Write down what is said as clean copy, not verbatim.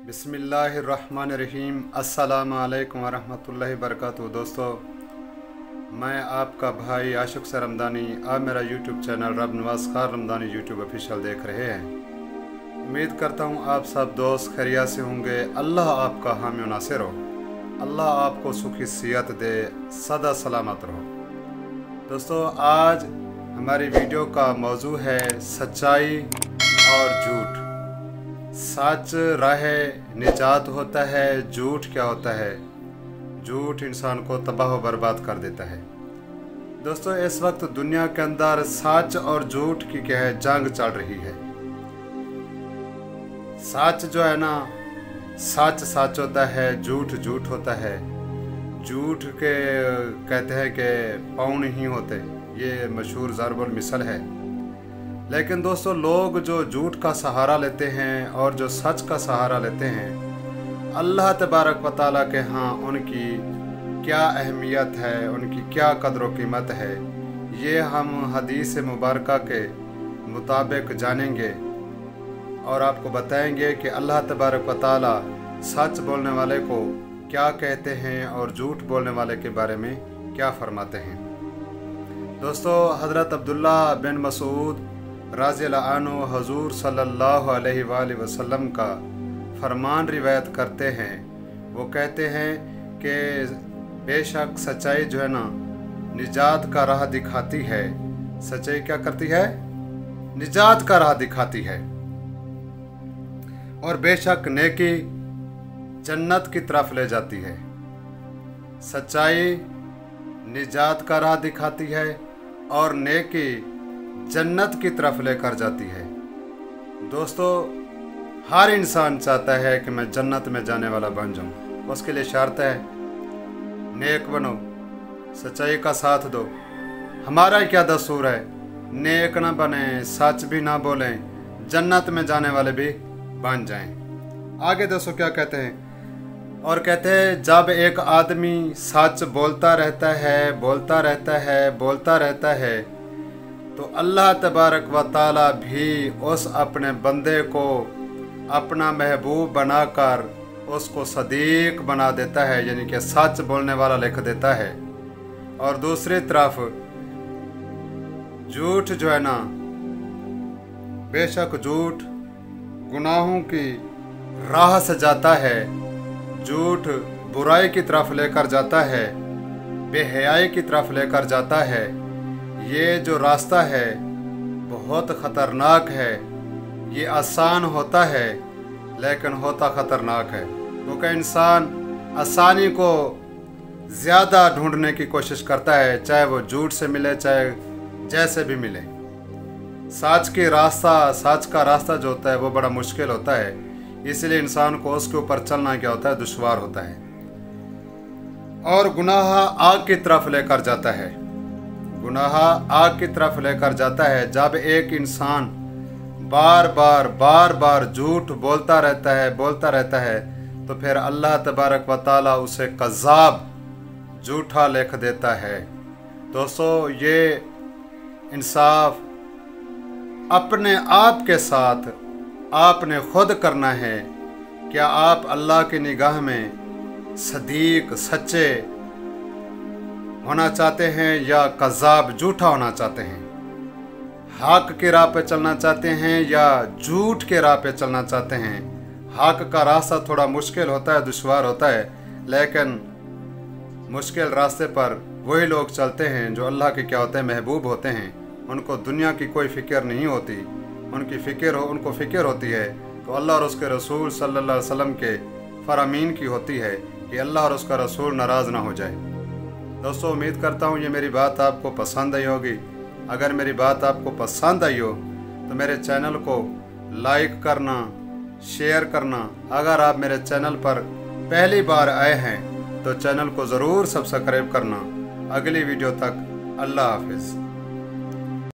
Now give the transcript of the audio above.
बिस्मिल्लाहिर्रहमानिर्रहीम। अस्सलामु अलैकुम वरहमतुल्लाहि वबरकातुहू। दोस्तों, मैं आपका भाई आशिक सर रमदानी, आप मेरा यूट्यूब चैनल रब नवाज खान रमदानी यूट्यूब ऑफिशियल देख रहे हैं। उम्मीद करता हूँ आप सब दोस्त खैरियत से होंगे। अल्लाह आपका हामी व नासिर हो, अल्लाह आपको सुखी सेहत दे, सदा सलामत रहो। दोस्तों, आज हमारी वीडियो का मौजू है सच्चाई और झूठ। सच राह निजात होता है, झूठ क्या होता है? झूठ इंसान को तबाह व बर्बाद कर देता है। दोस्तों, इस वक्त दुनिया के अंदर सच और झूठ की क्या है, जंग चल रही है। सच जो है ना, सच सच होता है, झूठ झूठ होता है। झूठ के कहते हैं कि पाँव नहीं होते, ये मशहूर ज़रबुल मिसल है। लेकिन दोस्तों, लोग जो झूठ का सहारा लेते हैं और जो सच का सहारा लेते हैं, अल्लाह तबारक व तआला के यहाँ उनकी क्या अहमियत है, उनकी क्या कदर व कीमत है, ये हम हदीस मुबारका के मुताबिक जानेंगे और आपको बताएंगे कि अल्लाह तबारक व तआला सच बोलने वाले को क्या कहते हैं और झूठ बोलने वाले के बारे में क्या फरमाते हैं। दोस्तों, हज़रत अब्दुल्ला बिन मसूद रज़ियल्लाहु अन्हु हुज़ूर सल्लल्लाहु अलैहि वसल्लम का फरमान रिवायत करते हैं। वो कहते हैं कि बेशक सच्चाई जो है ना, निजात का राह दिखाती है। सच्चाई क्या करती है? निजात का राह दिखाती है। और बेशक नेकी जन्नत की तरफ ले जाती है। सच्चाई निजात का राह दिखाती है और नेकी जन्नत की तरफ लेकर जाती है। दोस्तों, हर इंसान चाहता है कि मैं जन्नत में जाने वाला बन जाऊं। उसके लिए शर्त है, नेक बनो, सच्चाई का साथ दो। हमारा क्या दस्तूर है, नेक ना बने, सच भी ना बोलें, जन्नत में जाने वाले भी बन जाएं। आगे दोस्तों क्या कहते हैं? और कहते हैं, जब एक आदमी सच बोलता रहता है, बोलता रहता है, बोलता रहता है, तो अल्लाह तबारक व तआला भी उस अपने बंदे को अपना महबूब बनाकर उसको सदीक बना देता है, यानी कि सच बोलने वाला लिख देता है। और दूसरी तरफ झूठ जो है ना, बेशक झूठ गुनाहों की राह से जाता है, झूठ बुराई की तरफ लेकर जाता है, बेहयाई की तरफ लेकर जाता है। ये जो रास्ता है बहुत ख़तरनाक है। ये आसान होता है लेकिन होता ख़तरनाक है, क्योंकि इंसान आसानी को ज़्यादा ढूंढने की कोशिश करता है, चाहे वो झूठ से मिले, चाहे जैसे भी मिले। सच का रास्ता जो होता है वो बड़ा मुश्किल होता है, इसलिए इंसान को उसके ऊपर चलना क्या होता है, दुश्वार होता है। और गुनाह आग की तरफ लेकर जाता है, गुनाह आग की तरफ लेकर जाता है। जब एक इंसान बार बार झूठ बोलता रहता है, तो फिर अल्लाह तबारक व तआला उसे कज़्ज़ाब, झूठा लिख देता है। दोस्तों, ये इंसाफ अपने आप के साथ आपने खुद करना है। क्या आप अल्लाह की निगाह में सदीक, सच्चे होना चाहते हैं या कज़्ज़ाब, झूठा होना चाहते हैं? हक की राह पे चलना चाहते हैं या झूठ के राह पे चलना चाहते हैं? हक का रास्ता थोड़ा मुश्किल होता है, दुश्वार होता है, लेकिन मुश्किल रास्ते पर वही लोग चलते हैं जो अल्लाह के क्या होते हैं, महबूब होते हैं। उनको दुनिया की कोई फ़िक्र नहीं होती, उनको फ़िक्र होती है तो अल्लाह और उसके रसूल सल्लल्लाहु अलैहि वसल्लम के फरामीन की होती है कि अल्लाह और उसका रसूल नाराज़ ना हो जाए। दोस्तों, उम्मीद करता हूँ ये मेरी बात आपको पसंद आई होगी। अगर मेरी बात आपको पसंद आई हो तो मेरे चैनल को लाइक करना, शेयर करना। अगर आप मेरे चैनल पर पहली बार आए हैं तो चैनल को ज़रूर सब्सक्राइब करना। अगली वीडियो तक अल्लाह हाफिज़।